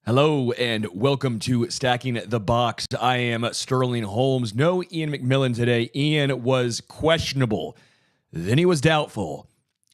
Hello and welcome to Stacking the Box. I am Sterling Holmes. No Iain McMillan today. Iain was questionable. Then he was doubtful.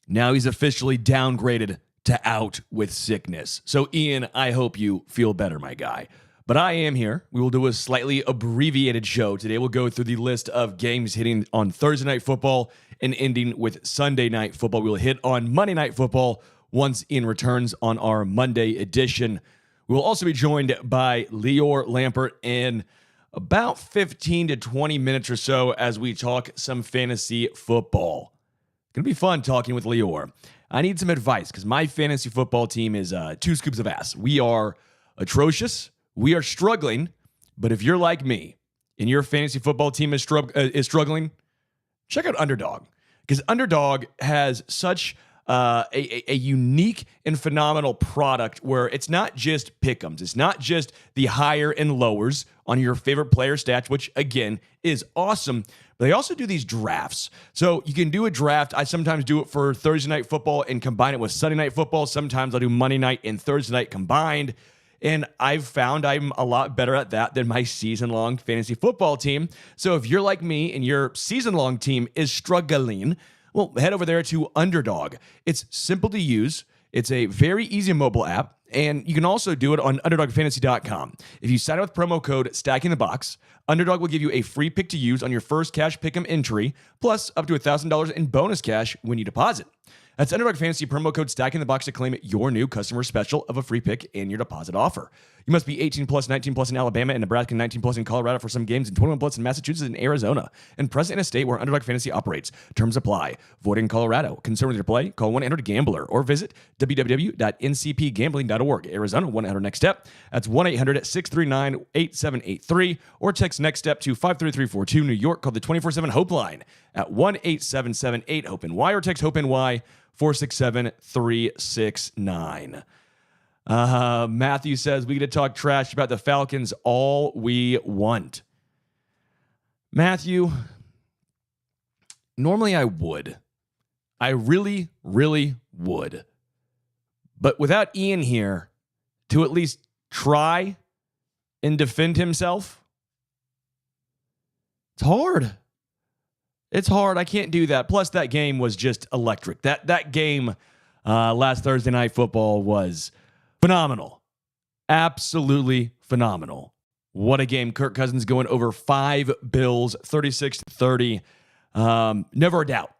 Now he's officially downgraded to out with sickness. So Iain, I hope you feel better, my guy. But I am here. We will do a slightly abbreviated show. Today we'll go through the list of games hitting on Thursday Night Football and ending with Sunday Night Football. We will hit on Monday Night Football once Iain returns on our Monday edition. We'll also be joined by Lior Lampert in about 15 to 20 minutes or so as we talk some fantasy football. Going to be fun talking with Lior. I need some advice because my fantasy football team is 2 scoops of ass. We are atrocious. We are struggling. But if you're like me and your fantasy football team is struggling, check out Underdog. Because Underdog has such a unique and phenomenal product where it's not just pick'ems. It's not just the higher and lowers on your favorite player stats, which again is awesome. But they also do these drafts. So you can do a draft. I sometimes do it for Thursday Night Football and combine it with Sunday Night Football. Sometimes I'll do Monday night and Thursday night combined. And I've found I'm a lot better at that than my season-long fantasy football team. So if you're like me and your season-long team is struggling, well, head over there to Underdog. It's simple to use. It's a very easy mobile app, and you can also do it on UnderdogFantasy.com. If you sign up with promo code StackingTheBox, Underdog will give you a free pick to use on your first cash pick'em entry, plus up to $1,000 in bonus cash when you deposit. That's Underdog Fantasy, promo code StackingTheBox to claim your new customer special of a free pick in your deposit offer. You must be 18 plus, 19 plus in Alabama and Nebraska, 19 plus in Colorado for some games, and 21 plus in Massachusetts and Arizona, and present in a state where Underdog Fantasy operates. Terms apply. Void in Colorado. Concerned with your play? Call 1-800-GAMBLER or visit www.ncpgambling.org. Arizona, 1-800-NEXT-STEP. That's 1-800-639-8783 or text NEXT STEP to 53342. New York, call the 24/7 Hope line at 1-877-8-HOPE-NY or text HOPE-NY 467-369. Matthew says we get to talk trash about the Falcons all we want. Matthew, normally I would. I really, really would. But without Iain here to at least try and defend himself, it's hard. It's hard. I can't do that. Plus, that game was just electric. That game last Thursday Night Football was phenomenal. Absolutely phenomenal. What a game. Kirk Cousins going over 5 Bills, 36-30. Never a doubt.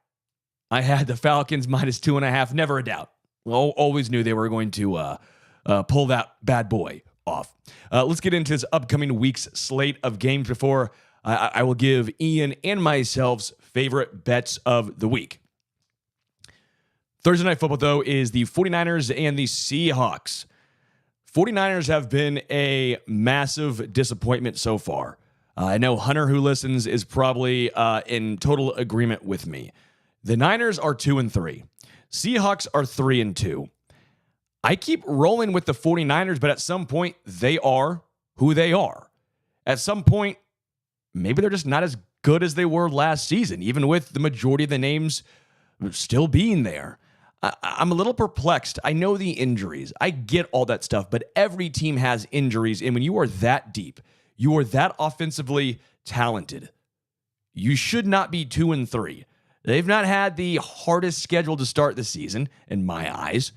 I had the Falcons minus 2.5. Never a doubt. Always knew they were going to pull that bad boy off. Let's get into this upcoming week's slate of games before I will give Iain and myself's favorite bets of the week. Thursday Night Football, though, is the 49ers and the Seahawks. 49ers have been a massive disappointment so far. I know Hunter, who listens, is probably in total agreement with me. The Niners are 2-3. Seahawks are 3-2. I keep rolling with the 49ers, but at some point, they are who they are. At some point, maybe they're just not as good as they were last season, even with the majority of the names still being there. I'm a little perplexed. I know the injuries. I get all that stuff, but every team has injuries. And when you are that deep, you are that offensively talented, you should not be 2-3. They've not had the hardest schedule to start the season, in my eyes.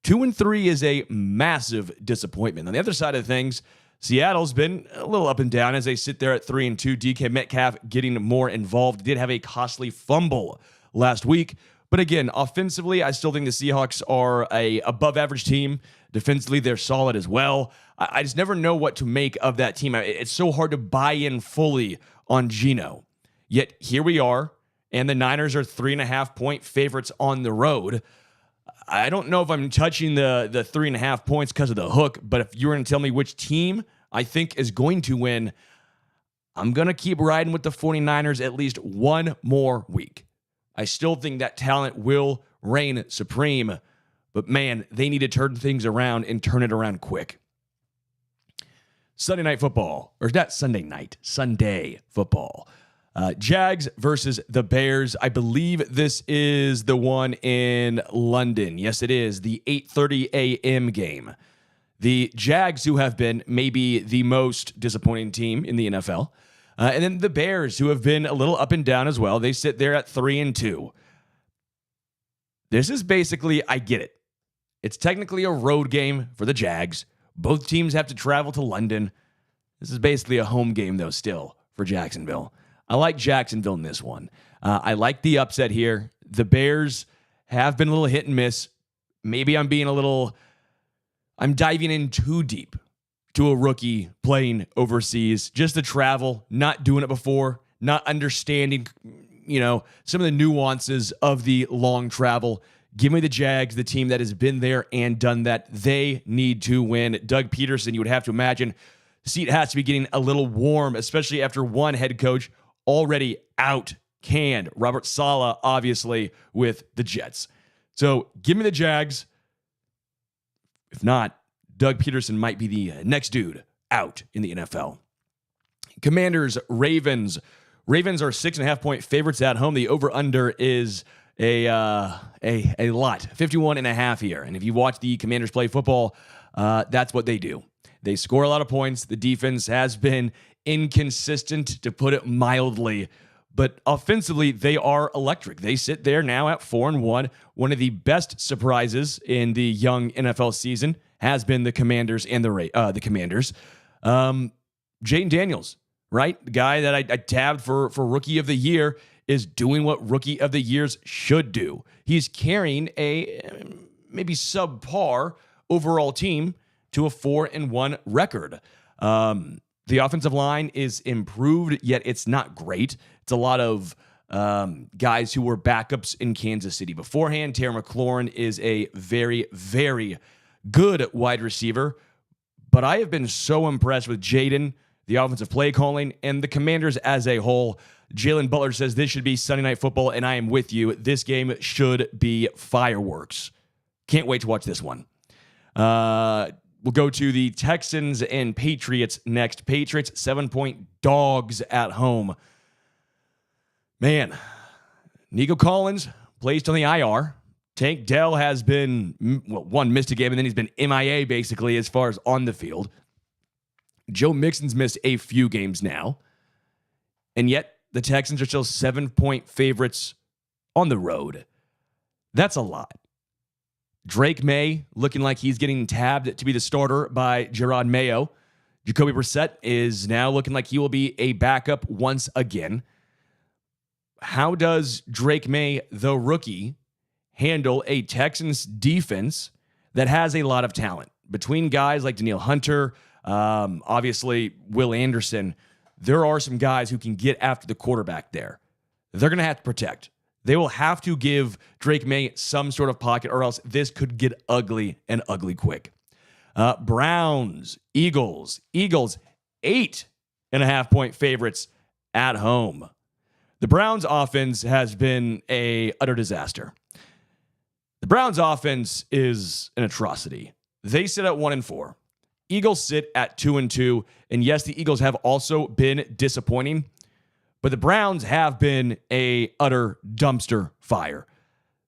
2-3 is a massive disappointment. On the other side of things, Seattle's been a little up and down as they sit there at 3-2. DK Metcalf getting more involved. Did have a costly fumble last week. But again, offensively, I still think the Seahawks are a above-average team. Defensively, they're solid as well. I just never know what to make of that team. It's so hard to buy in fully on Geno. Yet here we are, and the Niners are 3.5-point favorites on the road. I don't know if I'm touching the 3.5 points because of the hook, but if you were going to tell me which team I think is going to win, I'm going to keep riding with the 49ers at least one more week. I still think that talent will reign supreme, but man, they need to turn things around and turn it around quick. Sunday Night Football, or not Sunday night, Sunday Football. Jags versus the Bears. I believe this is the one in London. Yes, it is. The 8:30 a.m. game. The Jags, who have been maybe the most disappointing team in the NFL. And then the Bears, who have been a little up and down as well. They sit there at 3-2. This is basically, I get it. It's technically a road game for the Jags. Both teams have to travel to London. This is basically a home game, though, still, for Jacksonville. I like Jacksonville in this one. I like the upset here. The Bears have been a little hit and miss. Maybe I'm diving in too deep to a rookie playing overseas, just to travel, not doing it before, not understanding, some of the nuances of the long travel. Give me the Jags, the team that has been there and done that. They need to win. Doug Peterson, you would have to imagine, the seat has to be getting a little warm, especially after one head coach already out canned. Robert Saleh, obviously, with the Jets. So give me the Jags. If not, Doug Peterson might be the next dude out in the NFL. Commanders, Ravens. Ravens are 6.5-point favorites at home. The over-under is a lot, 51.5 here. And if you watch the Commanders play football, that's what they do. They score a lot of points. The defense has been inconsistent, to put it mildly. But offensively, they are electric. They sit there now at 4-1. One of the best surprises in the young NFL season has been the Commanders and the Commanders. Jayden Daniels, right? The guy that I tabbed for Rookie of the Year is doing what Rookie of the Years should do. He's carrying a maybe subpar overall team to a 4-1 record. The offensive line is improved, yet it's not great. It's a lot of guys who were backups in Kansas City beforehand. Terry McLaurin is a very, very good wide receiver. But I have been so impressed with Jayden, the offensive play calling, and the Commanders as a whole. Jalen Butler says this should be Sunday Night Football, and I am with you. This game should be fireworks. Can't wait to watch this one. We'll go to the Texans and Patriots next. Patriots, 7-point dogs at home. Man, Nico Collins placed on the IR. Tank Dell has been, one missed a game, and then he's been MIA basically as far as on the field. Joe Mixon's missed a few games now. And yet, the Texans are still 7-point favorites on the road. That's a lot. Drake May looking like he's getting tabbed to be the starter by Gerard Mayo. Jacoby Brissett is now looking like he will be a backup once again. How does Drake May, the rookie, handle a Texans defense that has a lot of talent? Between guys like Danielle Hunter, obviously Will Anderson, there are some guys who can get after the quarterback there. They're going to have to protect. They will have to give Drake May some sort of pocket, or else this could get ugly and ugly quick. Browns, Eagles, 8.5-point favorites at home. The Browns offense has been a utter disaster. The Browns offense is an atrocity. They sit at 1-4. Eagles sit at 2-2. And yes, the Eagles have also been disappointing, but the Browns have been a utter dumpster fire.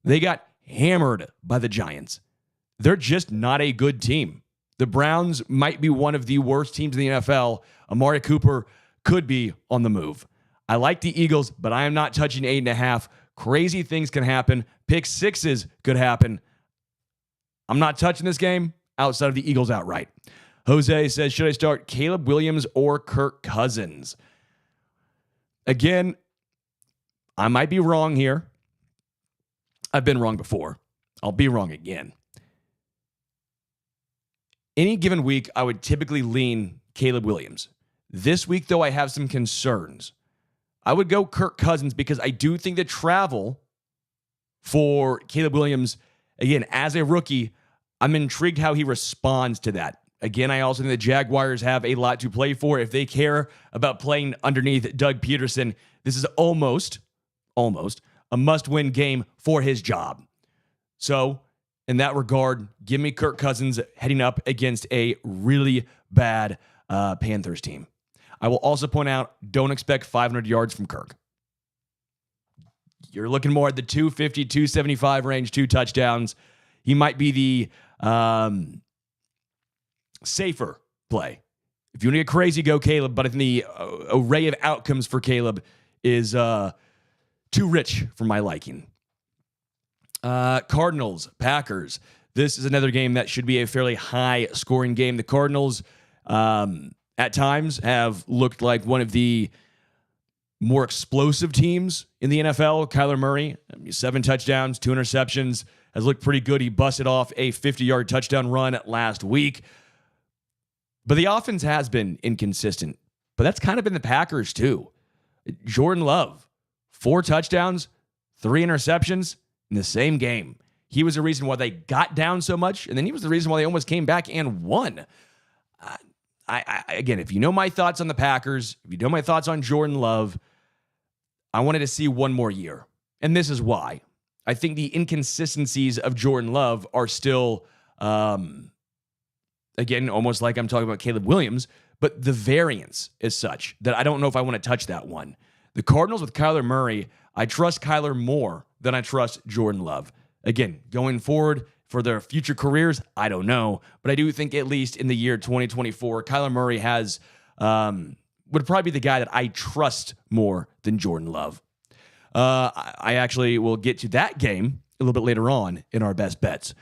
They got hammered by the Giants. They're just not a good team. The Browns might be one of the worst teams in the NFL. Amari Cooper could be on the move. I like the Eagles, but I am not touching 8.5. Crazy things can happen. Pick sixes could happen. I'm not touching this game outside of the Eagles outright. Jose says, should I start Caleb Williams or Kirk Cousins? Again, I might be wrong here. I've been wrong before. I'll be wrong again. Any given week, I would typically lean Caleb Williams. This week, though, I have some concerns. I would go Kirk Cousins because I do think the travel for Caleb Williams, again, as a rookie, I'm intrigued how he responds to that. Again, I also think the Jaguars have a lot to play for. If they care about playing underneath Doug Peterson, this is almost a must-win game for his job. So, in that regard, give me Kirk Cousins heading up against a really bad Panthers team. I will also point out, don't expect 500 yards from Kirk. You're looking more at the 250, 275 range, 2 touchdowns. He might be the safer play. If you want to get crazy, go Caleb, but I think the array of outcomes for Caleb is too rich for my liking. Cardinals, Packers. This is another game that should be a fairly high-scoring game. The Cardinals, at times, have looked like one of the more explosive teams in the NFL. Kyler Murray, 7 touchdowns, 2 interceptions, has looked pretty good. He busted off a 50-yard touchdown run last week. But the offense has been inconsistent. But that's kind of been the Packers, too. Jordan Love, 4 touchdowns, 3 interceptions in the same game. He was the reason why they got down so much, and then he was the reason why they almost came back and won. Again, if you know my thoughts on the Packers, if you know my thoughts on Jordan Love, I wanted to see one more year. And this is why. I think the inconsistencies of Jordan Love are still, again, almost like I'm talking about Caleb Williams, but the variance is such that I don't know if I want to touch that one. The Cardinals with Kyler Murray, I trust Kyler more than I trust Jordan Love. Again, going forward for their future careers, I don't know. But I do think at least in the year 2024, Kyler Murray has would probably be the guy that I trust more than Jordan Love. I actually will get to that game a little bit later on in our best bets.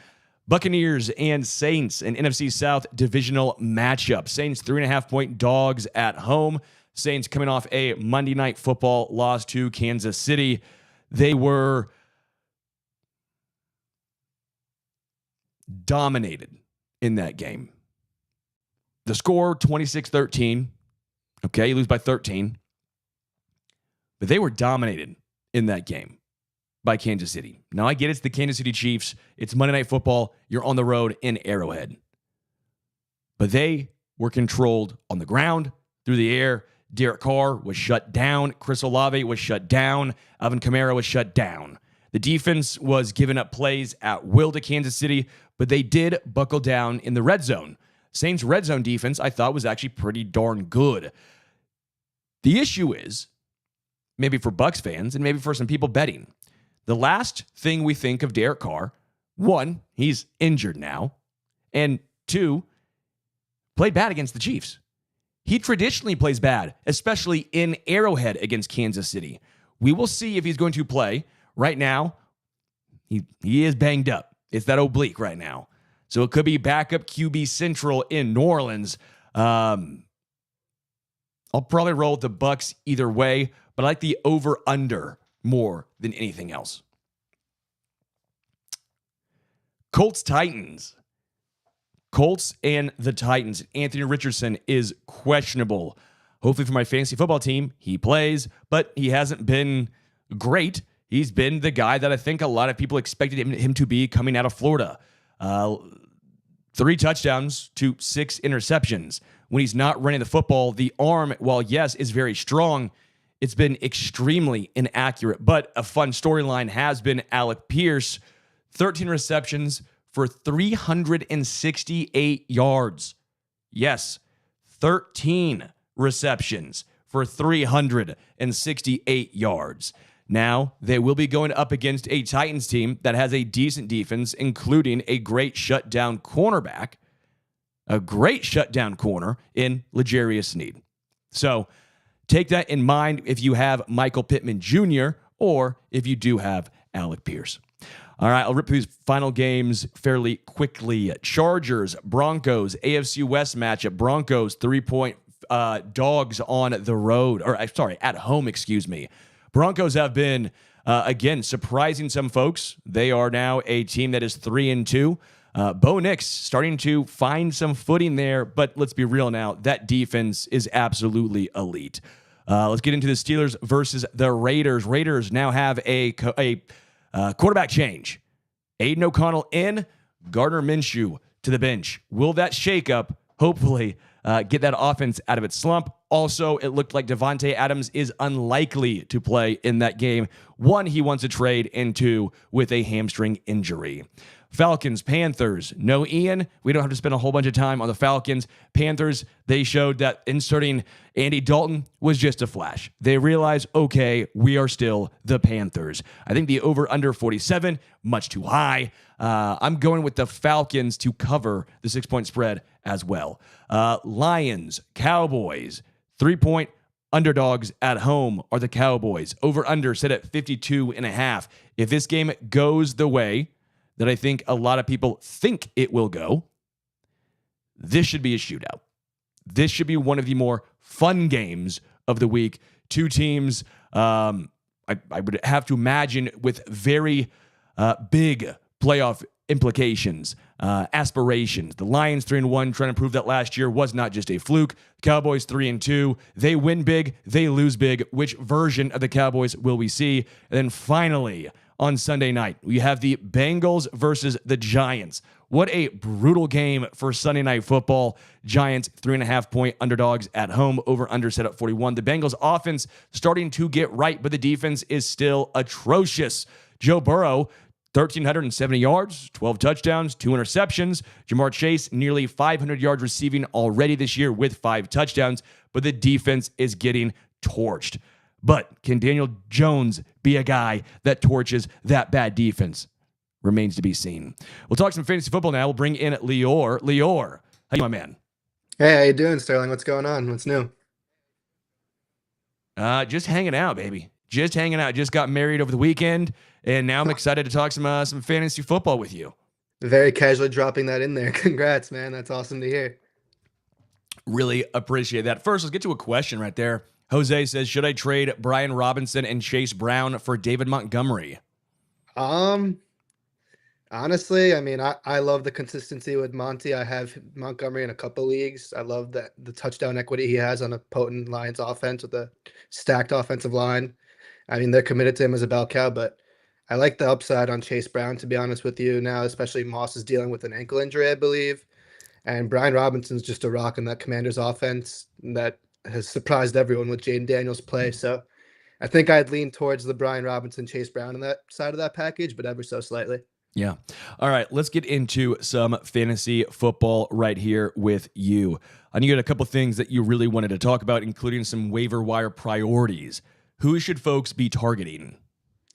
Buccaneers and Saints, an NFC South divisional matchup. Saints 3.5-point dogs at home. Saints coming off a Monday Night Football loss to Kansas City. They were dominated in that game. The score, 26-13. Okay, you lose by 13. But they were dominated in that game by Kansas City. Now, I get it's the Kansas City Chiefs. It's Monday Night Football. You're on the road in Arrowhead. But they were controlled on the ground, through the air. Derek Carr was shut down. Chris Olave was shut down. Alvin Kamara was shut down. The defense was giving up plays at will to Kansas City, but they did buckle down in the red zone. Saints' red zone defense, I thought, was actually pretty darn good. The issue is, maybe for Bucs fans and maybe for some people betting, the last thing we think of Derek Carr, 1, he's injured now, and 2, played bad against the Chiefs. He traditionally plays bad, especially in Arrowhead against Kansas City. We will see if he's going to play. Right now, he is banged up. It's that oblique right now. So it could be backup QB Central in New Orleans. I'll probably roll with the Bucs either way, but I like the over-under more than anything else. Colts-Titans. Colts and the Titans. Anthony Richardson is questionable. Hopefully for my fantasy football team, he plays, but he hasn't been great. He's been the guy that I think a lot of people expected him to be coming out of Florida. 3 touchdowns to 6 interceptions. When he's not running the football, the arm, while yes, is very strong, it's been extremely inaccurate. But a fun storyline has been Alec Pierce, 13 receptions for 368 yards. Yes, 13 receptions for 368 yards. Now, they will be going up against a Titans team that has a decent defense, including a great shutdown cornerback, a great shutdown corner in L'Jarius Sneed. So take that in mind if you have Michael Pittman Jr. or if you do have Alec Pierce. All right, I'll rip through these final games fairly quickly. Chargers, Broncos, AFC West matchup. Broncos, 3-point dogs on the road, at home, excuse me. Broncos have been, again, surprising some folks. They are now a team that is 3-2. Bo Nix starting to find some footing there, but let's be real now. That defense is absolutely elite. Let's get into the Steelers versus the Raiders. Raiders now have a quarterback change. Aiden O'Connell in, Gardner Minshew to the bench. Will that shakeup hopefully get that offense out of its slump? Also, it looked like Devontae Adams is unlikely to play in that game. 1, he wants a trade, and 2, with a hamstring injury. Falcons, Panthers. No Iain. We don't have to spend a whole bunch of time on the Falcons. Panthers, they showed that inserting Andy Dalton was just a flash. They realized, okay, we are still the Panthers. I think the over-under 47, much too high. I'm going with the Falcons to cover the 6-point spread as well. Lions, Cowboys, 3-point underdogs at home are the Cowboys. Over-under set at 52.5. If this game goes the way that I think a lot of people think it will go, this should be a shootout. This should be one of the more fun games of the week. Two teams, I would have to imagine, with very big playoff implications, aspirations. The Lions 3-1, trying to prove that last year was not just a fluke. Cowboys 3-2. They win big, they lose big. Which version of the Cowboys will we see? And then finally, on Sunday night, we have the Bengals versus the Giants. What a brutal game for Sunday Night Football. Giants 3.5-point underdogs at home. Over under set at 41. The Bengals offense starting to get right, but the defense is still atrocious. Joe Burrow, 1,370 yards, 12 touchdowns, 2 interceptions. Jamar Chase, nearly 500 yards receiving already this year with 5 touchdowns, but the defense is getting torched. But can Daniel Jones be a guy that torches that bad defense? Remains to be seen. We'll talk some fantasy football now. We'll bring in Lior. Lior, how you, my man? Hey, how you doing, Sterling? What's going on? What's new? Just hanging out, baby. Just hanging out. Just got married over the weekend, and now I'm excited to talk some fantasy football with you. Very casually dropping that in there. Congrats, man. That's awesome to hear. Really appreciate that. First, let's get to a question right there. Jose says, should I trade Brian Robinson and Chase Brown for David Montgomery? Honestly, I mean, I love the consistency with Monty. I have Montgomery in a couple leagues. I love that the touchdown equity he has on a potent Lions offense with a stacked offensive line. I mean, they're committed to him as a bell cow, but I like the upside on Chase Brown, to be honest with you now, especially Moss is dealing with an ankle injury, I believe. And Brian Robinson's just a rock in that Commanders offense that has surprised everyone with Jaden Daniels' play. So I think I'd lean towards the Brian Robinson, Chase Brown on that side of that package, but ever so slightly. Yeah. All right, let's get into some fantasy football right here with you. I know you got a couple things that you really wanted to talk about, including some waiver wire priorities. Who should folks be targeting?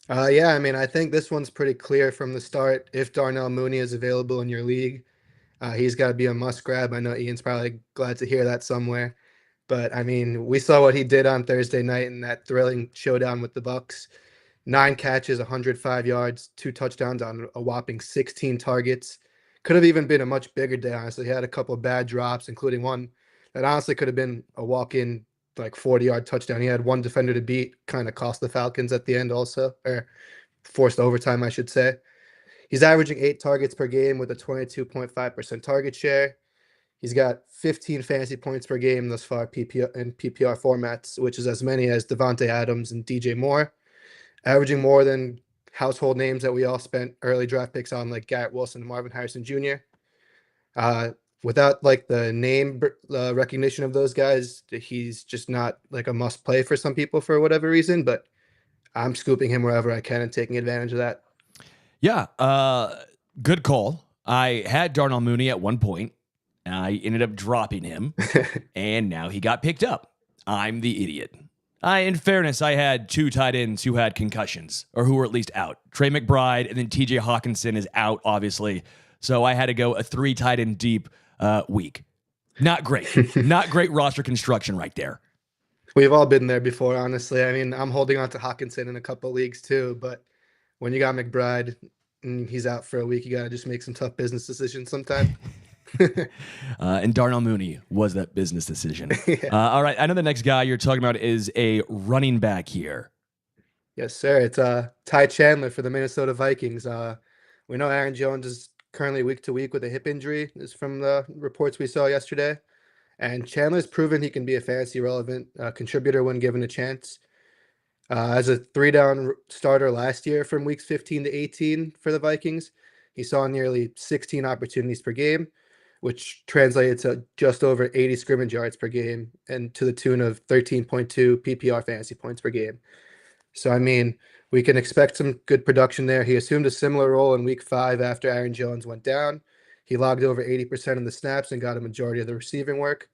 Yeah, I mean, I think this one's pretty clear from the start. If Darnell Mooney is available in your league, he's got to be a must grab. I know Ian's probably glad to hear that somewhere. But, I mean, we saw what he did on Thursday night in that thrilling showdown with the Bucs. 9 catches, 105 yards, 2 touchdowns on a whopping 16 targets. Could have even been a much bigger day, honestly. He had a couple of bad drops, including one that honestly could have been a walk-in, like 40-yard touchdown. He had one defender to beat, kind of cost the Falcons at the end also, or forced overtime, I should say. He's averaging 8 targets per game with a 22.5% target share. He's got 15 fantasy points per game thus far in PPR formats, which is as many as Devontae Adams and DJ Moore, averaging more than household names that we all spent early draft picks on, like Garrett Wilson and Marvin Harrison Jr. Without like the name recognition of those guys, he's just not like a must play for some people for whatever reason, but I'm scooping him wherever I can and taking advantage of that. Yeah, good call. I had Darnell Mooney at one point. I ended up dropping him, and now he got picked up. I'm the idiot. In fairness, I had 2 tight ends who had concussions, or who were at least out. Trey McBride, and then TJ Hawkinson is out, obviously. So I had to go a 3 tight end deep week. Not great. Not great roster construction right there. We've all been there before, honestly. I mean, I'm holding on to Hawkinson in a couple leagues too, but when you got McBride and he's out for a week, you got to just make some tough business decisions sometime. And Darnell Mooney was that business decision. Yeah. All right. I know the next guy you're talking about is a running back here. Yes, sir. It's Ty Chandler for the Minnesota Vikings. We know Aaron Jones is currently week to week with a hip injury, is from the reports we saw yesterday. And Chandler's proven he can be a fantasy relevant contributor when given a chance. As a 3-down starter last year from weeks 15 to 18 for the Vikings, he saw nearly 16 opportunities per game, which translated to just over 80 scrimmage yards per game and to the tune of 13.2 PPR fantasy points per game. So, I mean, we can expect some good production there. He assumed a similar role in week 5 after Aaron Jones went down. He logged over 80% of the snaps and got a majority of the receiving work.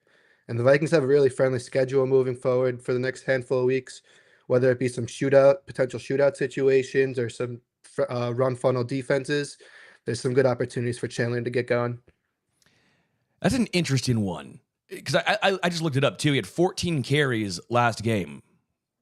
And the Vikings have a really friendly schedule moving forward for the next handful of weeks, whether it be some potential shootout situations or some run funnel defenses. there's some good opportunities for Chandler to get going. That's an interesting one because I just looked it up too. He had 14 carries last game.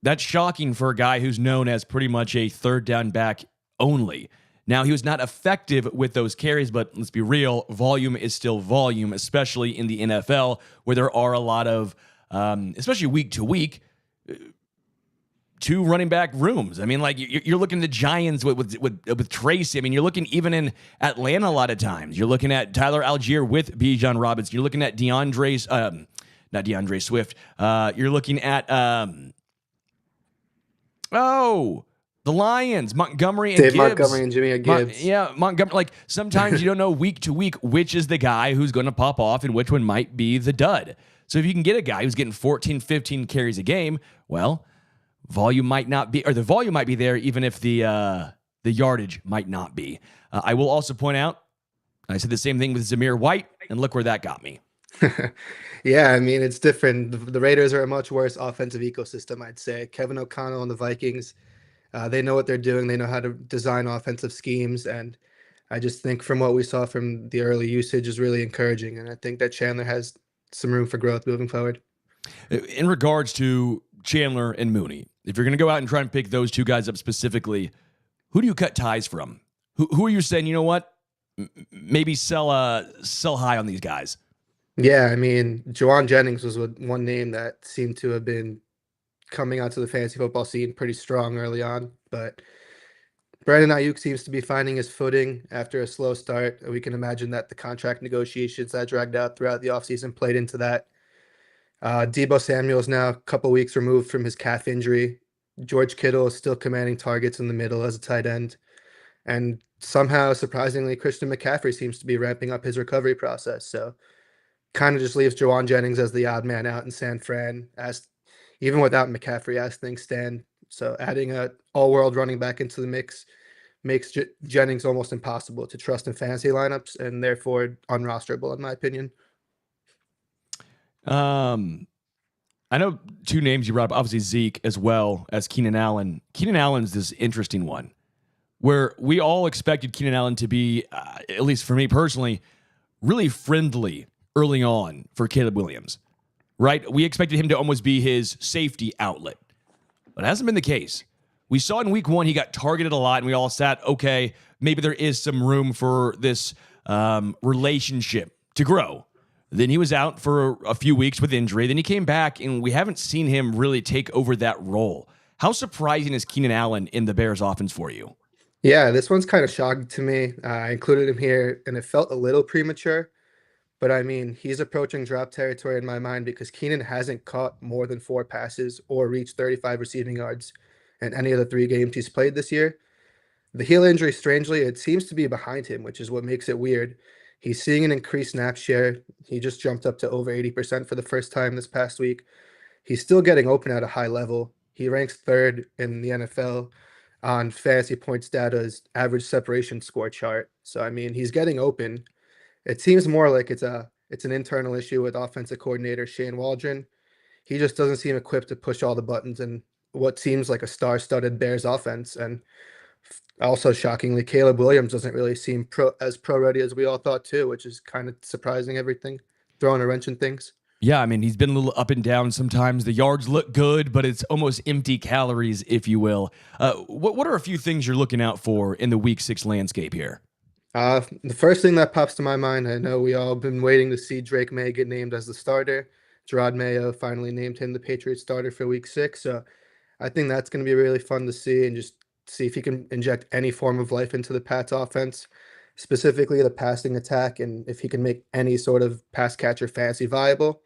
That's shocking for a guy who's known as pretty much a third down back only. Now, he was not effective with those carries, but let's be real, volume is still volume, especially in the NFL where there are a lot of, especially week to week, two running back rooms. I mean, like you're looking at the Giants with Tracy. I mean, you're looking even in Atlanta a lot of times. You're looking at Tyler Algier with Bijan Robinson. You're looking at not DeAndre Swift. You're looking at the Lions, Montgomery and Dave Gibbs. Montgomery and Jimmy Gibbs. Montgomery. Like sometimes you don't know week to week which is the guy who's going to pop off and which one might be the dud. So if you can get a guy who's getting 14, 15 carries a game, well, the volume might be there, even if the yardage might not be. I will also point out, I said the same thing with Zamir White, and look where that got me. Yeah, I mean, it's different. The Raiders are a much worse offensive ecosystem, I'd say. Kevin O'Connell and the Vikings, they know what they're doing. They know how to design offensive schemes, and I just think from what we saw from the early usage is really encouraging, and I think that Chandler has some room for growth moving forward. In regards to Chandler and Mooney, if you're going to go out and try and pick those two guys up specifically, who do you cut ties from? Who are you saying, you know what, maybe sell high on these guys? Yeah, I mean, Juwan Jennings was one name that seemed to have been coming onto the fantasy football scene pretty strong early on, but Brandon Ayuk seems to be finding his footing after a slow start. We can imagine that the contract negotiations that dragged out throughout the offseason played into that. Deebo Samuel is now a couple weeks removed from his calf injury. George Kittle is still commanding targets in the middle as a tight end. And somehow, surprisingly, Christian McCaffrey seems to be ramping up his recovery process. So kind of just leaves Juwan Jennings as the odd man out in San Fran, as even without McCaffrey as things stand. So adding a all-world running back into the mix makes Jennings almost impossible to trust in fantasy lineups and therefore unrosterable, in my opinion. I know two names you brought up, obviously Zeke as well as Keenan Allen. Keenan Allen's this interesting one where we all expected Keenan Allen to be, at least for me personally, really friendly early on for Caleb Williams, right? We expected him to almost be his safety outlet, but it hasn't been the case. We saw in week one, he got targeted a lot and we all sat, okay, maybe there is some room for this relationship to grow. Then he was out for a few weeks with injury. Then he came back, and we haven't seen him really take over that role. How surprising is Keenan Allen in the Bears offense for you? Yeah, this one's kind of shocking to me. I included him here, and it felt a little premature. But I mean, he's approaching drop territory in my mind because Keenan hasn't caught more than 4 passes or reached 35 receiving yards in any of the 3 games he's played this year. The heel injury, strangely, it seems to be behind him, which is what makes it weird. He's seeing an increased snap share. He just jumped up to over 80% for the first time this past week. He's still getting open at a high level. He ranks 3rd in the NFL on fantasy points data's average separation score chart. So, I mean, he's getting open. It seems more like it's an internal issue with offensive coordinator Shane Waldron. He just doesn't seem equipped to push all the buttons in what seems like a star-studded Bears offense. And also, shockingly, Caleb Williams doesn't really seem as pro-ready as we all thought too, which is kind of surprising everything, throwing a wrench in things. Yeah, I mean, he's been a little up and down sometimes. The yards look good, but it's almost empty calories, if you will. What are a few things you're looking out for in the Week 6 landscape here? The first thing that pops to my mind, I know we all been waiting to see Drake May get named as the starter. Gerard Mayo finally named him the Patriots starter for Week 6, so I think that's going to be really fun to see and just see if he can inject any form of life into the Pats offense, specifically the passing attack, and if he can make any sort of pass catcher fantasy viable.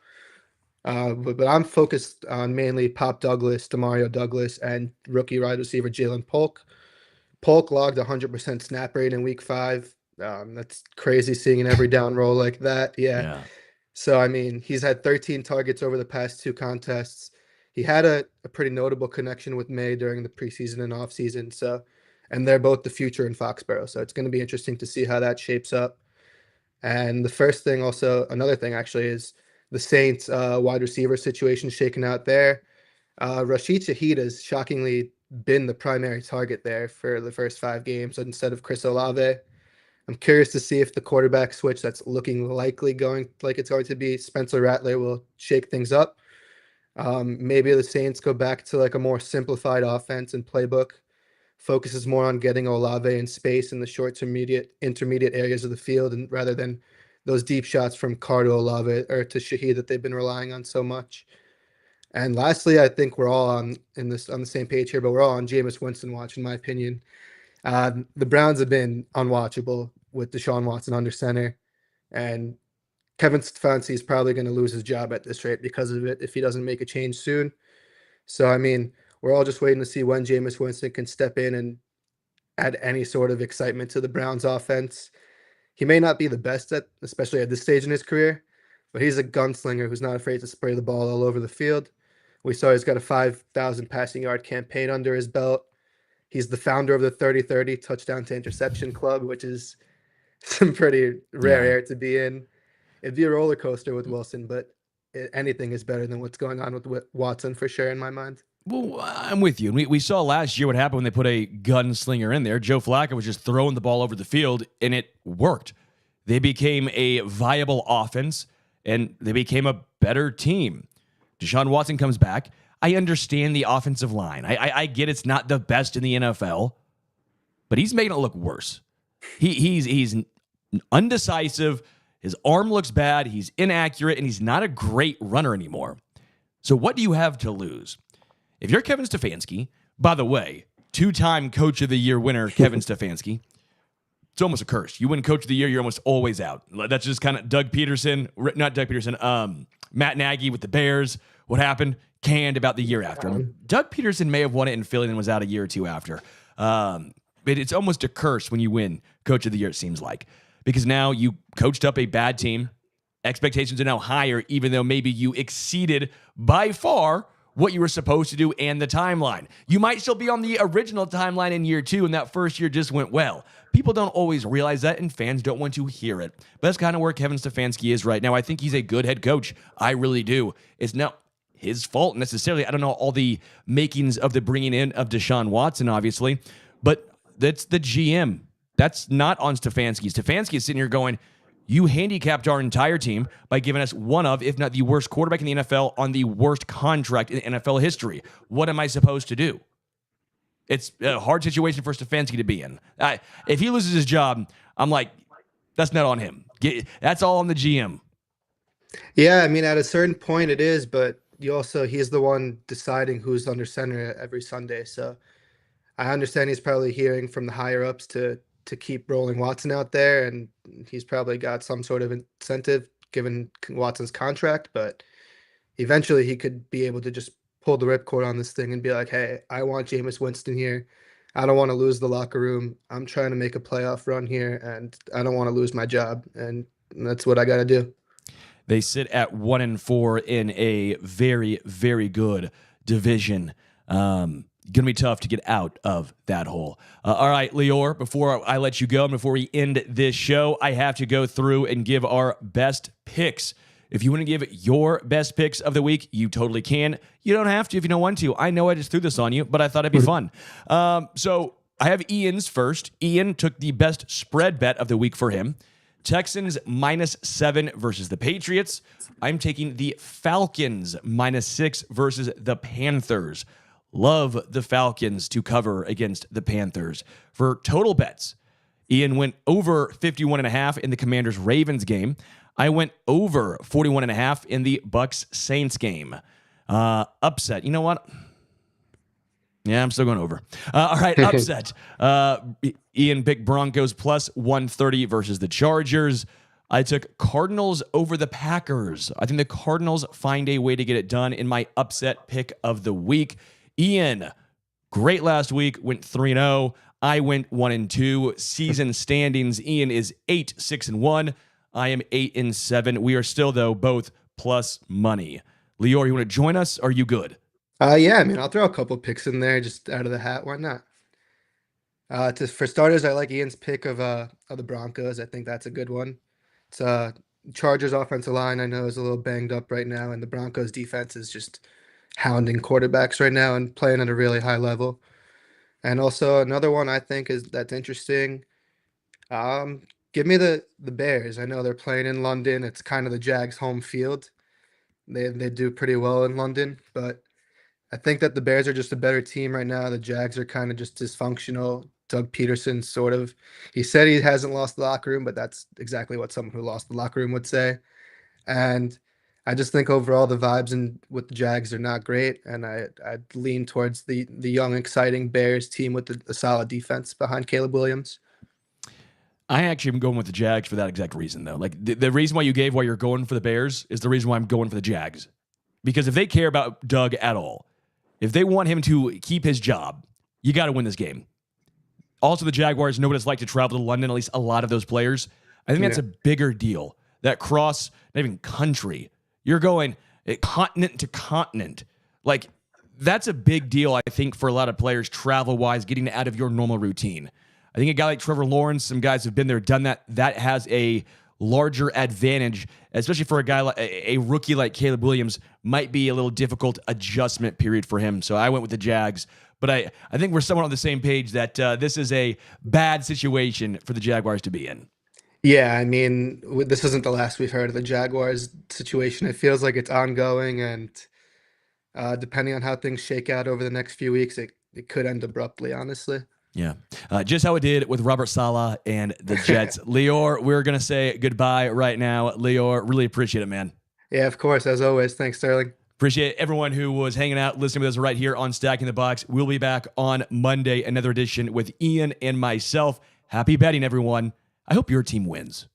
But I'm focused on mainly Pop Douglas, Demario Douglas, and rookie wide receiver Jalen Polk. Polk logged 100% snap rate in week 5. That's crazy seeing an every down roll like that. Yeah. So, I mean, he's had 13 targets over the past 2 contests. He had a pretty notable connection with May during the preseason and offseason. So, and they're both the future in Foxborough. So it's going to be interesting to see how that shapes up. And the first thing also, another thing actually, is the Saints wide receiver situation shaken out there. Rashid Shaheed has shockingly been the primary target there for the first 5 games instead of Chris Olave. I'm curious to see if the quarterback switch that's looking likely going like it's going to be Spencer Rattler will shake things up. Maybe the Saints go back to like a more simplified offense and playbook, focuses more on getting Olave in space in the short to intermediate areas of the field, and rather than those deep shots from Carr to Olave or to Shaheed that they've been relying on so much. And lastly, I think we're all on the same page here, but we're all on Jameis Winston watch, in my opinion. The Browns have been unwatchable with Deshaun Watson under center, and Kevin Stefanski is probably going to lose his job at this rate because of it if he doesn't make a change soon. So, I mean, we're all just waiting to see when Jameis Winston can step in and add any sort of excitement to the Browns offense. He may not be the best at, especially at this stage in his career, but he's a gunslinger who's not afraid to spray the ball all over the field. We saw he's got a 5,000 passing yard campaign under his belt. He's the founder of the 30-30 touchdown to interception club, which is some pretty rare air to be in. It'd be a roller coaster with Wilson, but anything is better than what's going on with Watson for sure in my mind. Well, I'm with you. We saw last year what happened when they put a gunslinger in there. Joe Flacco was just throwing the ball over the field, and it worked. They became a viable offense, and they became a better team. Deshaun Watson comes back. I understand the offensive line. I get it's not the best in the NFL, but he's making it look worse. He's undecisive. His arm looks bad. He's inaccurate, and he's not a great runner anymore. So what do you have to lose? If you're Kevin Stefanski, by the way, 2-time Coach of the Year winner Kevin Stefanski, it's almost a curse. You win Coach of the Year, you're almost always out. That's just kind of Matt Nagy with the Bears. What happened? Canned about the year after. Doug Peterson may have won it in Philly and was out a year or two after. But it's almost a curse when you win Coach of the Year, it seems like. Because now you coached up a bad team. Expectations are now higher, even though maybe you exceeded by far what you were supposed to do and the timeline. You might still be on the original timeline in year 2, and that first year just went well. People don't always realize that, and fans don't want to hear it. But that's kind of where Kevin Stefanski is right now. I think he's a good head coach. I really do. It's not his fault necessarily. I don't know all the makings of the bringing in of Deshaun Watson, obviously, but that's the GM. That's not on Stefanski. Stefanski is sitting here going, you handicapped our entire team by giving us one of, if not the worst quarterback in the NFL on the worst contract in NFL history. What am I supposed to do? It's a hard situation for Stefanski to be in. If he loses his job, I'm like, that's not on him. That's all on the GM. Yeah, I mean, at a certain point it is, but he's the one deciding who's under center every Sunday. So I understand he's probably hearing from the higher ups to keep rolling Watson out there, and he's probably got some sort of incentive given Watson's contract, but eventually he could be able to just pull the ripcord on this thing and be like, hey, I want Jameis Winston here. I don't want to lose the locker room. I'm trying to make a playoff run here, and I don't want to lose my job, and that's what I got to do. They sit at 1-4 in a very, very good division. Going to be tough to get out of that hole. All right, Lior, before I let you go and before we end this show, I have to go through and give our best picks. If you want to give your best picks of the week, you totally can. You don't have to if you don't want to. I know I just threw this on you, but I thought it'd be fun. So I have Iain's first. Iain took the best spread bet of the week for him. Texans -7 versus the Patriots. I'm taking the Falcons -6 versus the Panthers. Love the Falcons to cover against the Panthers. For total bets, Iain went over 51.5 in the Commanders-Ravens game. I went over 41.5 in the Bucs-Saints game. Upset. You know what? Yeah, I'm still going over. All right, upset. Iain picked Broncos +130 versus the Chargers. I took Cardinals over the Packers. I think the Cardinals find a way to get it done in my upset pick of the week. Iain, great last week, went 3-0. I went 1-2. Season standings, Iain is 8-6-1. I am 8-7. We are still, though, both plus money. Lior, you want to join us? Are you good? Yeah, I mean, I'll throw a couple picks in there just out of the hat. Why not? For starters, I like Iain's pick of the Broncos. I think that's a good one. It's Chargers offensive line, I know, is a little banged up right now, and the Broncos defense is just hounding quarterbacks right now and playing at a really high level. And also another one I think that's interesting. Give me the Bears. I know they're playing in London. It's kind of the Jags' home field. They do pretty well in London, but I think that the Bears are just a better team right now. The Jags are kind of just dysfunctional. Doug Peterson sort of, he said he hasn't lost the locker room, but that's exactly what someone who lost the locker room would say. And I just think overall the vibes with the Jags are not great, and I'd lean towards the young, exciting Bears team with the solid defense behind Caleb Williams. I actually am going with the Jags for that exact reason, though. Like the reason why you gave why you're going for the Bears is the reason why I'm going for the Jags. Because if they care about Doug at all, if they want him to keep his job, you got to win this game. Also, the Jaguars know what it's like to travel to London, at least a lot of those players. I think that's a bigger deal. That cross, not even country. You're going continent to continent. Like, that's a big deal, I think, for a lot of players travel-wise, getting out of your normal routine. I think a guy like Trevor Lawrence, some guys have been there, done that. That has a larger advantage, especially for a guy like a rookie like Caleb Williams. Might be a little difficult adjustment period for him. So I went with the Jags. But I think we're somewhat on the same page that this is a bad situation for the Jaguars to be in. Yeah, I mean, this isn't the last we've heard of the Jaguars situation. It feels like it's ongoing, and depending on how things shake out over the next few weeks, it could end abruptly, honestly. Yeah. Just how it did with Robert Saleh and the Jets. Lior, we're going to say goodbye right now. Lior, really appreciate it, man. Yeah, of course. As always. Thanks, Sterling. Appreciate everyone who was hanging out, listening with us right here on Stacking the Box. We'll be back on Monday, another edition with Iain and myself. Happy betting, everyone. I hope your team wins.